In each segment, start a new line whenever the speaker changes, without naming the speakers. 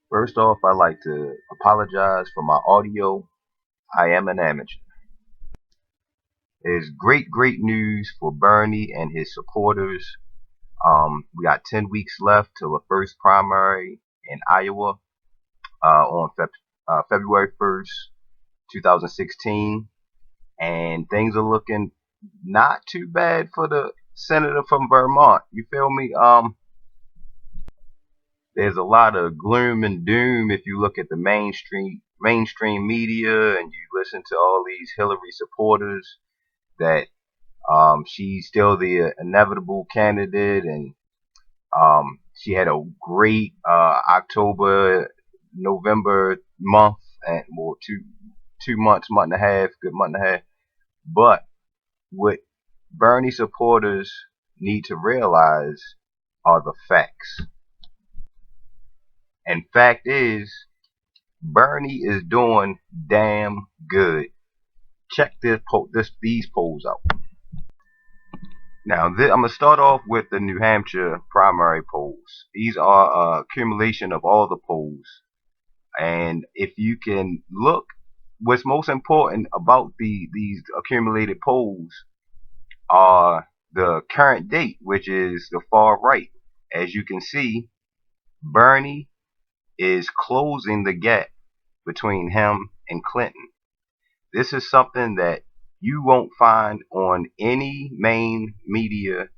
First off, I'd like to apologize for my audio. I am an amateur. It's great news for Bernie and his supporters. We got 10 weeks left till the first primary in Iowa on February 1st, 2016. And things are looking not too bad for the senator from Vermont. You feel me? There's a lot of gloom and doom if you look at the mainstream media and you listen to all these Hillary supporters that she's still the inevitable candidate, and she had a great October, November month, and well, 2 months, month and a half, good month and a half. But what Bernie supporters need to realize are the facts. And fact is, Bernie is doing damn good. Check these polls out. Now, I'm going to start off with the New Hampshire primary polls. These are accumulation of all the polls. And if you can look, what's most important about these accumulated polls are the current date, which is the far right. As you can see, Bernie is closing the gap between him and Clinton. This is something that you won't find on any main media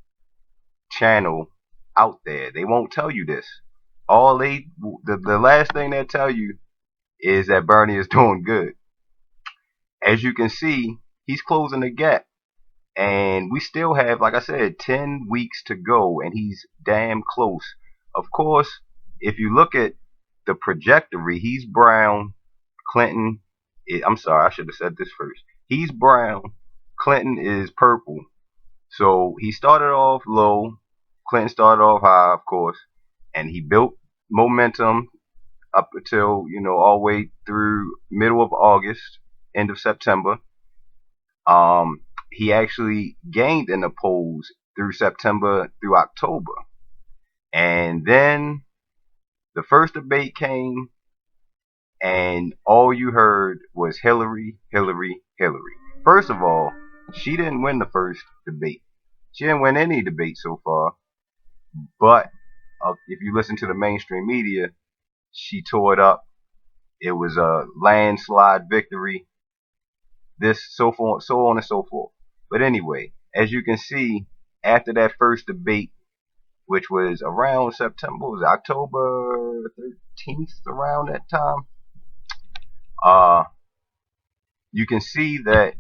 channel out there. They won't tell you this. The last thing they'll tell you is that Bernie is doing good. As you can see, he's closing the gap. And we still have, like I said, 10 weeks to go, and he's damn close. Of course, if you look at the trajectory, he's brown. Clinton, I'm sorry, I should have said this first. He's brown. Clinton is purple. So he started off low. Clinton started off high, of course, and he built momentum up until, all the way through middle of August, end of September. He actually gained in the polls through September through October. And then the first debate came, and all you heard was Hillary, Hillary, Hillary. First of all, she didn't win the first debate. She didn't win any debate so far. But if you listen to the mainstream media, she tore it up. It was a landslide victory. This, so on and so forth. But anyway, as you can see, after that first debate, which was around September, was it October 13th, around that time, uh, you can see that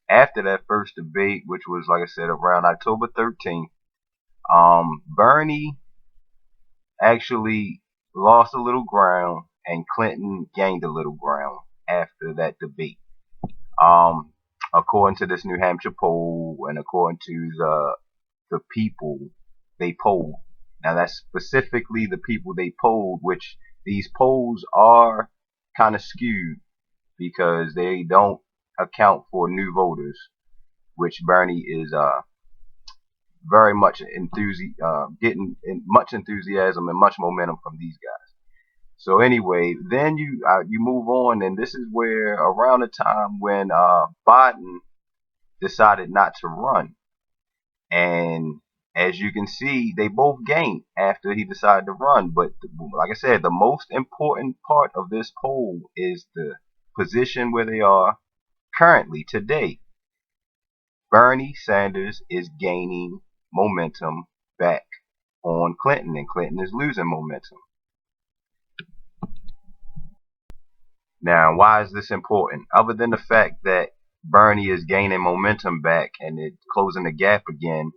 after that first debate, which was, like I said, around October 13th, Bernie actually lost a little ground and Clinton gained a little ground after that debate. According to this New Hampshire poll and according to the people they polled. Now that's specifically the people they polled, which these polls are kind of skewed because they don't account for new voters, which Bernie is very much getting much enthusiasm and much momentum from these guys. So anyway, then you move on, and this is where around the time when Biden decided not to run, and as you can see, they both gained after he decided to run. But like I said, the most important part of this poll is the position where they are currently today. Bernie Sanders is gaining momentum back on Clinton, and Clinton is losing momentum. Now, why is this important? Other than the fact that Bernie is gaining momentum back and it's closing the gap again,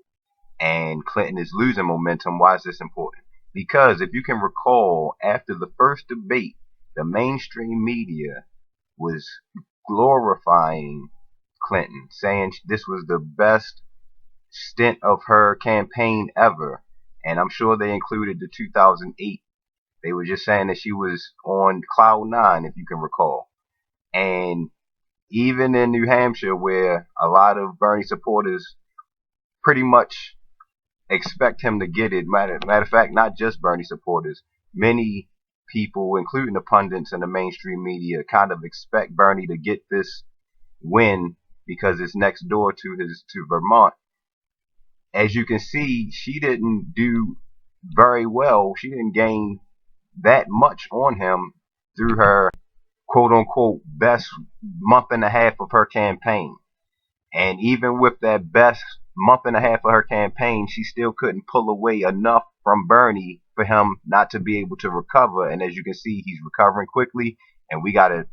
and Clinton is losing momentum, why is this important? Because if you can recall, after the first debate, the mainstream media was glorifying Clinton, saying this was the best stint of her campaign ever. And I'm sure they included the 2008. They were just saying that she was on cloud nine, if you can recall. And even in New Hampshire, where a lot of Bernie supporters pretty much expect him to get it. Matter of fact, not just Bernie supporters. Many people, including the pundits and the mainstream media, kind of expect Bernie to get this win because it's next door to Vermont. As you can see, she didn't do very well. She didn't gain that much on him through her quote unquote best month and a half of her campaign. And even with that best month and a half of her campaign, she still couldn't pull away enough from Bernie for him not to be able to recover. And as you can see, he's recovering quickly, and we got to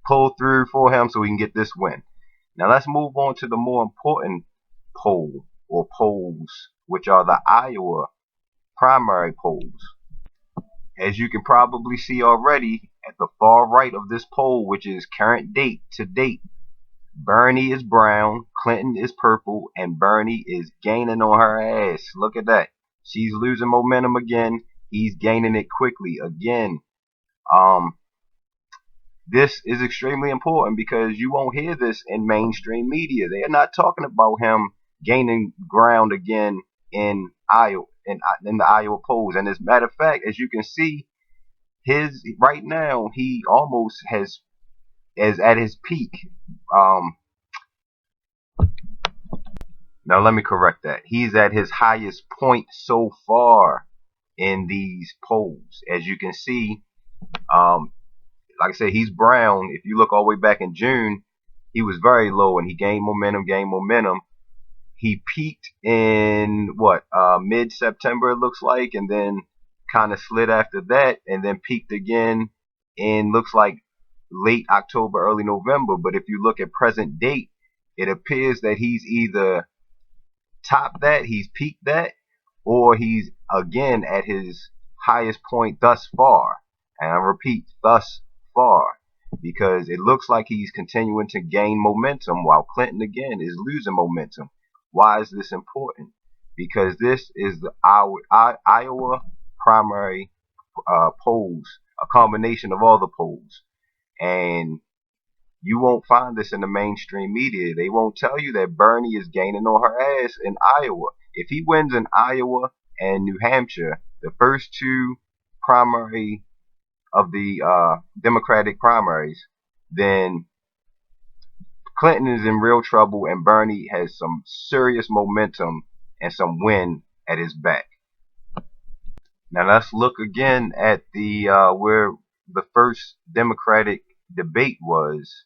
pull through for him so we can get this win. Now let's move on to the more important poll or polls, which are the Iowa primary polls. As you can probably see already at the far right of this poll, which is current date to date, Bernie is brown, Clinton is purple, and Bernie is gaining on her ass. Look at that. She's losing momentum again. He's gaining it quickly again. This is extremely important because you won't hear this in mainstream media. They are not talking about him gaining ground again in Iowa, in the Iowa polls. And as a matter of fact, as you can see, his right now he almost is at his peak. Now let me correct that. He's at his highest point so far in these polls. As you can see, like I said, he's brown. If you look all the way back in June, he was very low and he gained momentum. He peaked in what, mid-September it looks like, and then kind of slid after that, and then peaked again in looks like late October, early November. But if you look at present date, it appears that he's either topped that, he's peaked that, or he's again at his highest point thus far. And I repeat, thus far, because it looks like he's continuing to gain momentum while Clinton again is losing momentum. Why is this important? Because this is the Iowa primary polls, a combination of all the polls. And you won't find this in the mainstream media. They won't tell you that Bernie is gaining on her ass in Iowa. If he wins in Iowa and New Hampshire, the first two primary of the Democratic primaries, then Clinton is in real trouble and Bernie has some serious momentum and some wind at his back. Now let's look again at the where the first Democratic debate was.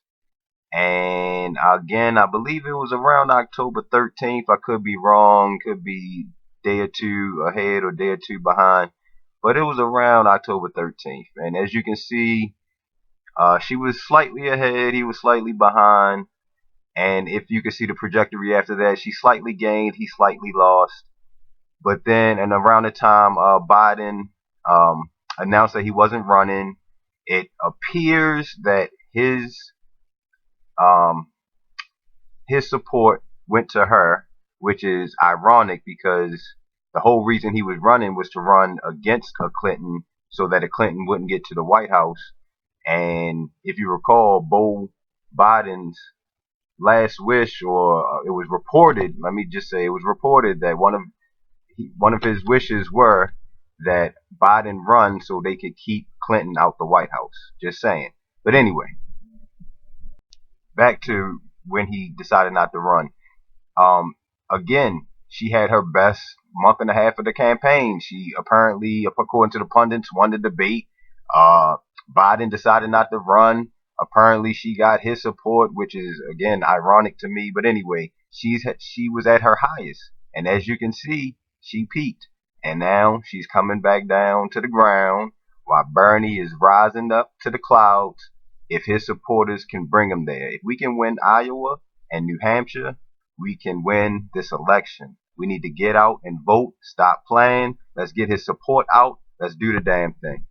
And again, I believe it was around October 13th. I could be wrong, could be a day or two ahead or day or two behind, but it was around October 13th. And as you can see, she was slightly ahead, he was slightly behind. And if you can see the trajectory after that, she slightly gained, he slightly lost. But then, and around the time Biden announced that he wasn't running, it appears that his support went to her, which is ironic because the whole reason he was running was to run against a Clinton so that a Clinton wouldn't get to the White House. And if you recall, Beau Biden's last wish, or it was reported, let me just say, it was reported that one of his wishes were that Biden run so they could keep Clinton out the White House. Just saying. But anyway, back to when he decided not to run. Again, she had her best month and a half of the campaign. She apparently, according to the pundits, won the debate. Biden decided not to run. Apparently, she got his support, which is again ironic to me. But anyway, she was at her highest, and as you can see, she peaked, and now she's coming back down to the ground while Bernie is rising up to the clouds. If his supporters can bring him there, if we can win Iowa and New Hampshire, we can win this election. We need to get out and vote. Stop playing. Let's get his support out. Let's do the damn thing.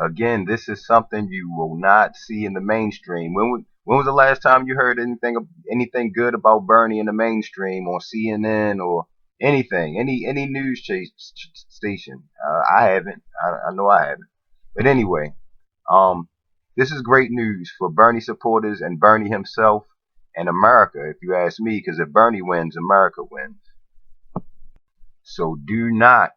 Again, this is something you will not see in the mainstream. When was the last time you heard anything good about Bernie in the mainstream on CNN or anything, any news station? I haven't. I know I haven't. But anyway, this is great news for Bernie supporters and Bernie himself and America, if you ask me, because if Bernie wins, America wins. So do not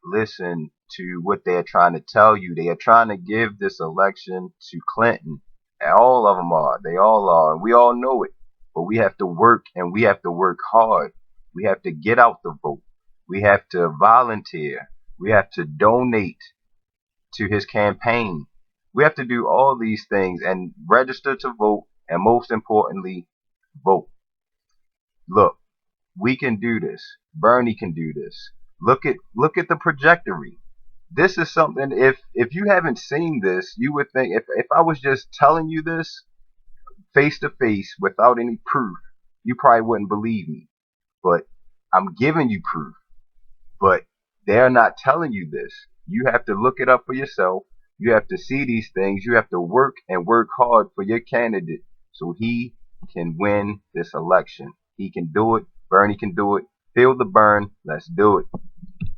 listen to what they're trying to tell you. They are trying to give this election to Clinton. And all of them are. They all are. And we all know it. But we have to work, and we have to work hard. We have to get out the vote. We have to volunteer. We have to donate to his campaign. We have to do all these things and register to vote, and most importantly, vote. Look, we can do this. Bernie can do this. Look at the trajectory. This is something, if you haven't seen this, you would think, if I was just telling you this face to face without any proof, you probably wouldn't believe me. But I'm giving you proof. But they're not telling you this. You have to look it up for yourself. You have to see these things. You have to work and work hard for your candidate so he can win this election. He can do it. Bernie can do it. Feel the burn. Let's do it.